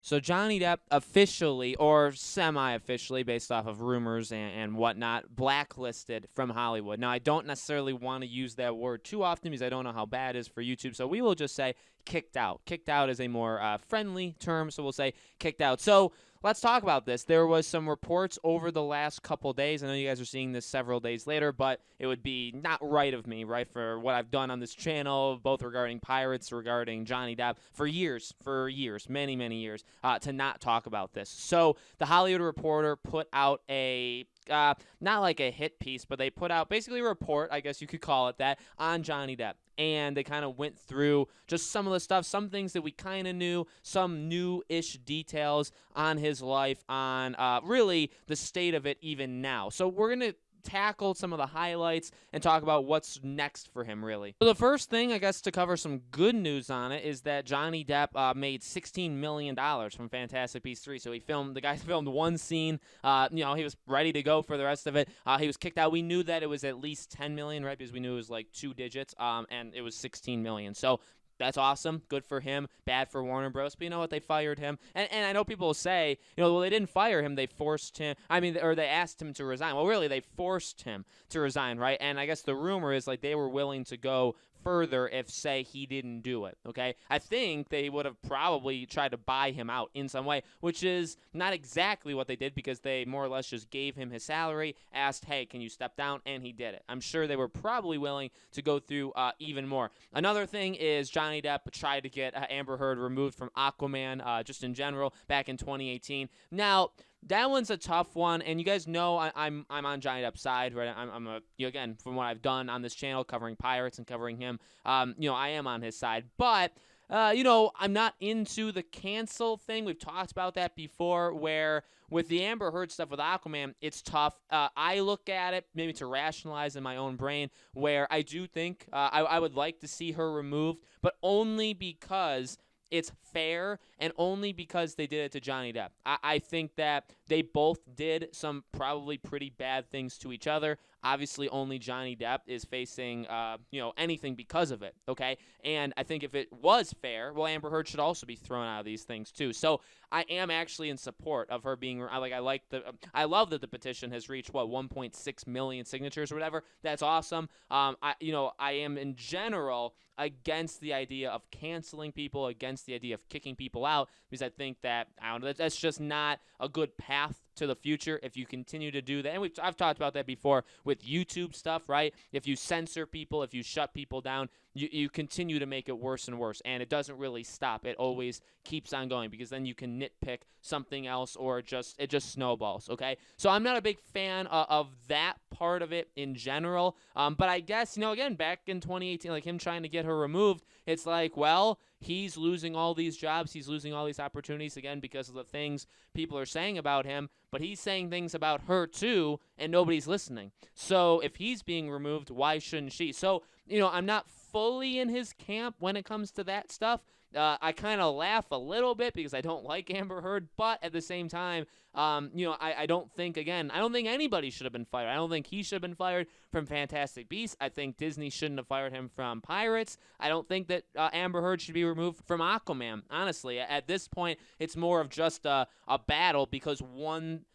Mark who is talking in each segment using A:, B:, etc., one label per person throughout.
A: So Johnny Depp officially or semi-officially, based off of rumors and whatnot, blacklisted from Hollywood. Now, I don't necessarily want to use that word too often because I don't know how bad it is for YouTube. So we will just say kicked out. Kicked out is a more friendly term, so we'll say kicked out. So let's talk about this. There was some reports over the last couple days. I know you guys are seeing this several days later, but it would be not right of me, right, for what I've done on this channel, both regarding Pirates, regarding Johnny Depp, for years, many, many years, to not talk about this. So the Hollywood Reporter put out a not like a hit piece, but they put out basically a report, I guess you could call it that, on Johnny Depp. And they kind of went through just some of the stuff, some things that we kind of knew, some new-ish details on his life, on really the state of it even now. So we're going to tackle some of the highlights and talk about what's next for him, really. So the first thing, I guess, to cover some good news on it is that Johnny Depp made $16 million from Fantastic Beasts 3. So the guy filmed one scene. He was ready to go for the rest of it. He was kicked out. We knew that it was at least $10 million, right? Because we knew it was like 2 digits, and it was $16 million. So that's awesome. Good for him. Bad for Warner Bros. But you know what? They fired him. And I know people will say, well, they didn't fire him. They forced him. Or they asked him to resign. Well, really, they forced him to resign, right? And I guess the rumor is like they were willing to go further if, say, he didn't do it, okay? I think they would have probably tried to buy him out in some way, which is not exactly what they did because they more or less just gave him his salary, asked, hey, can you step down? And he did it. I'm sure they were probably willing to go through even more. Another thing is Johnny Depp tried to get Amber Heard removed from Aquaman just in general back in 2018. Now, that one's a tough one, and you guys know I'm on Johnny Depp's side, right? Again, from what I've done on this channel, covering Pirates and covering him, I am on his side. But I'm not into the cancel thing. We've talked about that before, where with the Amber Heard stuff with Aquaman, it's tough. I look at it maybe to rationalize in my own brain, where I do think I would like to see her removed, but only because it's fair and only because they did it to Johnny Depp. I think that they both did some probably pretty bad things to each other. Obviously, only Johnny Depp is facing, anything because of it, okay? And I think if it was fair, well, Amber Heard should also be thrown out of these things too. So I am actually in support of her being. I love that the petition has reached 1.6 million signatures or whatever. That's awesome. I am in general against the idea of canceling people, against the idea of kicking people out, because I think that that's just not a good path to the future if you continue to do that. And I've talked about that before with YouTube stuff, right? If you censor people, if you shut people down, you continue to make it worse and worse, and it doesn't really stop. It always keeps on going because then you can nitpick something else or it just snowballs, okay? So I'm not a big fan of that part of it in general, but I guess, again, back in 2018, like him trying to get her removed, it's like, well, he's losing all these jobs, he's losing all these opportunities, again, because of the things people are saying about him, but he's saying things about her too, and nobody's listening. So if he's being removed, why shouldn't she? So, I'm not fully in his camp when it comes to that stuff. I kind of laugh a little bit because I don't like Amber Heard, but at the same time, I don't think anybody should have been fired. I don't think he should have been fired from Fantastic Beasts. I think Disney shouldn't have fired him from Pirates. I don't think that Amber Heard should be removed from Aquaman. Honestly, at this point, it's more of just a battle because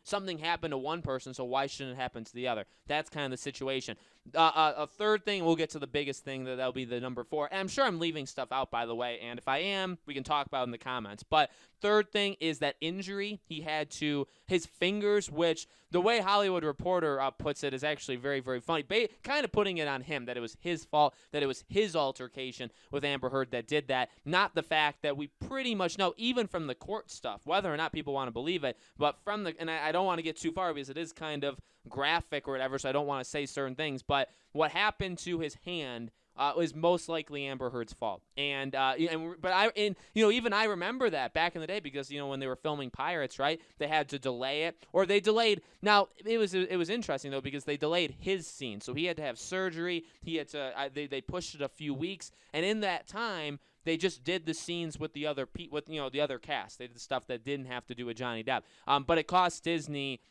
A: something happened to one person, so why shouldn't it happen to the other? That's kind of the situation. A third thing, we'll get to the biggest thing, that'll be the number 4. And I'm sure I'm leaving stuff out, by the way, and if I am, we can talk about it in the comments. But third thing is that injury he had to his fingers, which the way Hollywood Reporter puts it is actually very, very funny. Kind of putting it on him, that it was his fault, that it was his altercation with Amber Heard that did that, not the fact that we pretty much know, even from the court stuff, whether or not people want to believe it, but and I don't want to get too far because it is kind of graphic or whatever, so I don't want to say certain things, but what happened to his hand was most likely Amber Heard's fault. Even I remember that back in the day because when they were filming Pirates, right? They had to delay it, or they delayed. Now it was interesting though because they delayed his scene, so he had to have surgery. He had to they pushed it a few weeks, and in that time, They just did the scenes with the other the other cast. They did the stuff that didn't have to do with Johnny Depp. But it cost Disney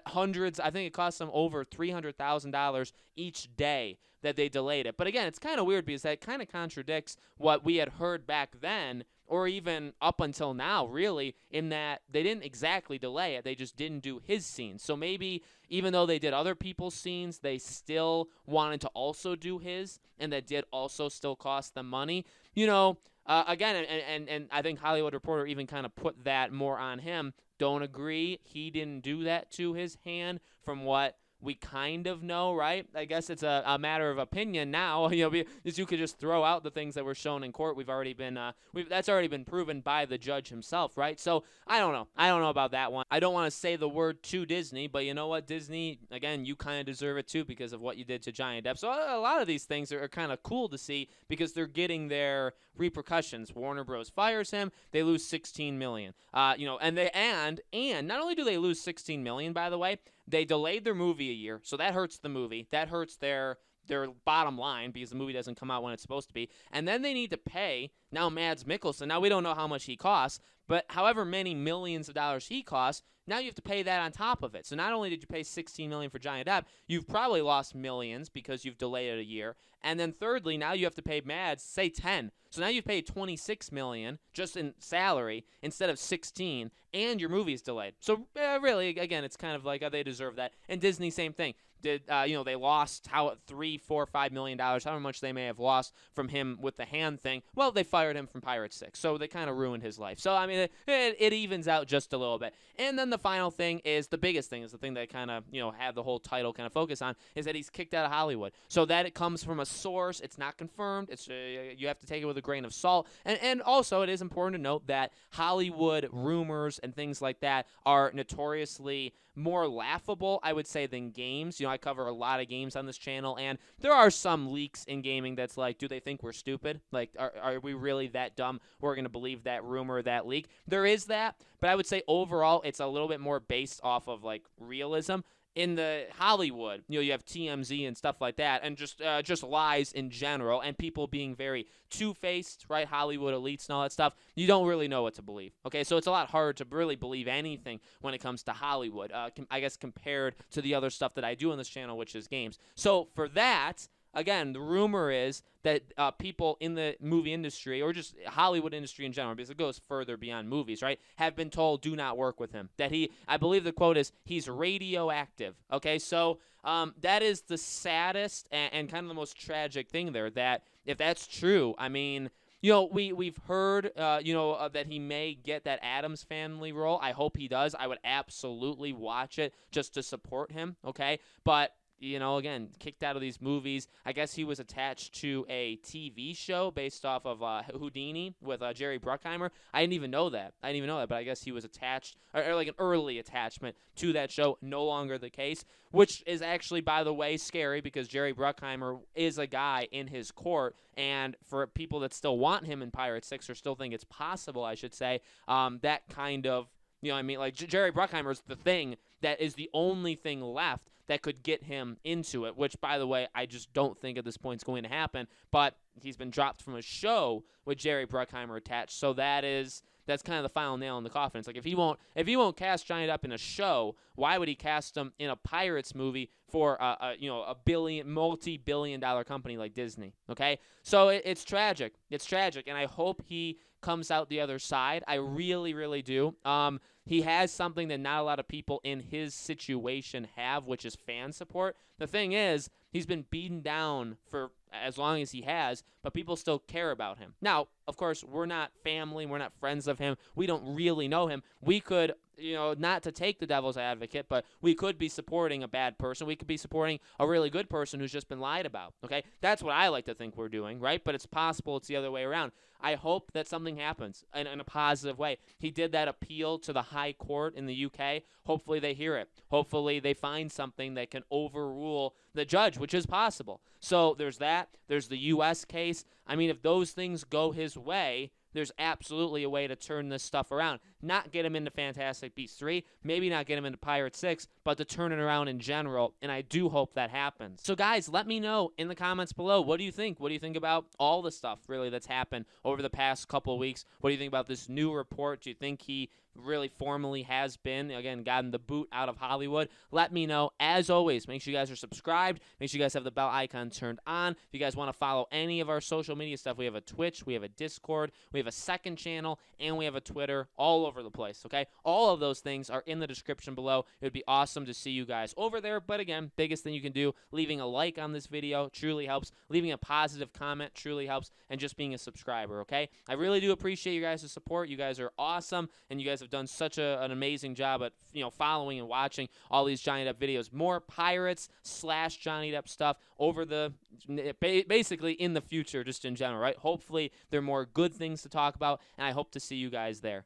A: hundreds. I think it cost them over $300,000 each day that they delayed it. But again, it's kind of weird because that kind of contradicts what we had heard back then, or even up until now, really, in that they didn't exactly delay it. They just didn't do his scenes. So maybe even though they did other people's scenes, they still wanted to also do his, and that did also still cost them money. Again, and I think Hollywood Reporter even kind of put that more on him. Don't agree. He didn't do that to his hand from what we kind of know, right? I guess it's a matter of opinion now. Because you could just throw out the things that were shown in court. That's already been proven by the judge himself, right? So I don't know. I don't know about that one. I don't want to say the word to Disney, but you know what, Disney, again, you kind of deserve it too because of what you did to Johnny Depp. So a lot of these things are kind of cool to see because they're getting their repercussions. Warner Bros. Fires him, they lose $16 million. And not only do they lose $16 million, by the way, they delayed their movie a year, so that hurts the movie. That hurts their bottom line because the movie doesn't come out when it's supposed to be. And then they need to pay now Mads Mikkelsen. Now, we don't know how much he costs, but however many millions of dollars he costs, now you have to pay that on top of it. So not only did you pay $16 million for Johnny Depp, you've probably lost millions because you've delayed it a year. And then thirdly, now you have to pay Mads, say 10. So now you've paid $26 million just in salary instead of 16, and your movie is delayed. So really, again, it's kind of like they deserve that. And Disney, same thing. They lost $3, $4, $5 million, however much they may have lost from him with the hand thing. Well, they fired him from Pirates 6, so they kind of ruined his life. So, I mean, it evens out just a little bit. And then the final thing is the biggest thing, is the thing that kind of, had the whole title kind of focus on, is that he's kicked out of Hollywood. So that it comes from a source. It's not confirmed. It's you have to take it with a grain of salt. And also, it is important to note that Hollywood rumors and things like that are notoriously more laughable, I would say, than games. I cover a lot of games on this channel, and there are some leaks in gaming that's like, do they think we're stupid? Like, are we really that dumb? We're going to believe that rumor or that leak? There is that, but I would say overall it's a little bit more based off of, like, realism. In the Hollywood, you have TMZ and stuff like that, and just lies in general, and people being very two-faced, right? Hollywood elites and all that stuff. You don't really know what to believe. Okay, so it's a lot harder to really believe anything when it comes to Hollywood. I guess compared to the other stuff that I do on this channel, which is games. So for that, again, the rumor is that people in the movie industry, or just Hollywood industry in general, because it goes further beyond movies, right, have been told do not work with him. That I believe the quote is, he's radioactive. Okay, so that is the saddest and kind of the most tragic thing there, that if that's true, I mean, we've heard, that he may get that Addams Family role. I hope he does. I would absolutely watch it just to support him, okay? But again, kicked out of these movies. I guess he was attached to a TV show based off of Houdini with Jerry Bruckheimer. I didn't even know that. But I guess he was attached, or like an early attachment to that show. No longer the case, which is actually, by the way, scary because Jerry Bruckheimer is a guy in his court, and for people that still want him in Pirates 6, or still think it's possible, I should say, that kind of, like Jerry Bruckheimer is the thing that is the only thing left that could get him into it, which, by the way, I just don't think at this point is going to happen. But he's been dropped from a show with Jerry Bruckheimer attached, so that's kind of the final nail in the coffin. It's like, if he won't cast Johnny Depp in a show, why would he cast him in a Pirates movie for a multi-billion-dollar company like Disney? Okay, so it's tragic. It's tragic, and I hope he comes out the other side. I really, really do. He has something that not a lot of people in his situation have, which is fan support. The thing is, he's been beaten down for as long as he has, but people still care about him. Now, of course, we're not family. We're not friends of him. We don't really know him. We could, not to take the devil's advocate, but we could be supporting a bad person. We could be supporting a really good person who's just been lied about, okay? That's what I like to think we're doing, right? But it's possible it's the other way around. I hope that something happens in a positive way. He did that appeal to the High Court in the UK. Hopefully they hear it. Hopefully they find something that can overrule the judge, which is possible. So there's that. There's the U.S. case. I mean, if those things go his way, there's absolutely a way to turn this stuff around. not get him into Fantastic Beasts 3, maybe not get him into Pirates 6, but to turn it around in general, and I do hope that happens. So guys, let me know in the comments below, what do you think? What do you think about all the stuff really that's happened over the past couple of weeks? What do you think about this new report? Do you think he really formally has been, again, gotten the boot out of Hollywood? Let me know. As always, make sure you guys are subscribed. Make sure you guys have the bell icon turned on. If you guys want to follow any of our social media stuff, we have a Twitch, we have a Discord, we have a second channel, and we have a Twitter, all over the place, okay? All of those things are in the description below. It would be awesome to see you guys over there. But again, biggest thing you can do, leaving a like on this video truly helps. Leaving a positive comment truly helps. And just being a subscriber, okay? I really do appreciate you guys' support. You guys are awesome, and you guys have done such an amazing job at, following and watching all these Johnny Depp videos. More Pirates / Johnny Depp stuff over the, basically in the future, just in general, right? Hopefully there are more good things to talk about, and I hope to see you guys there.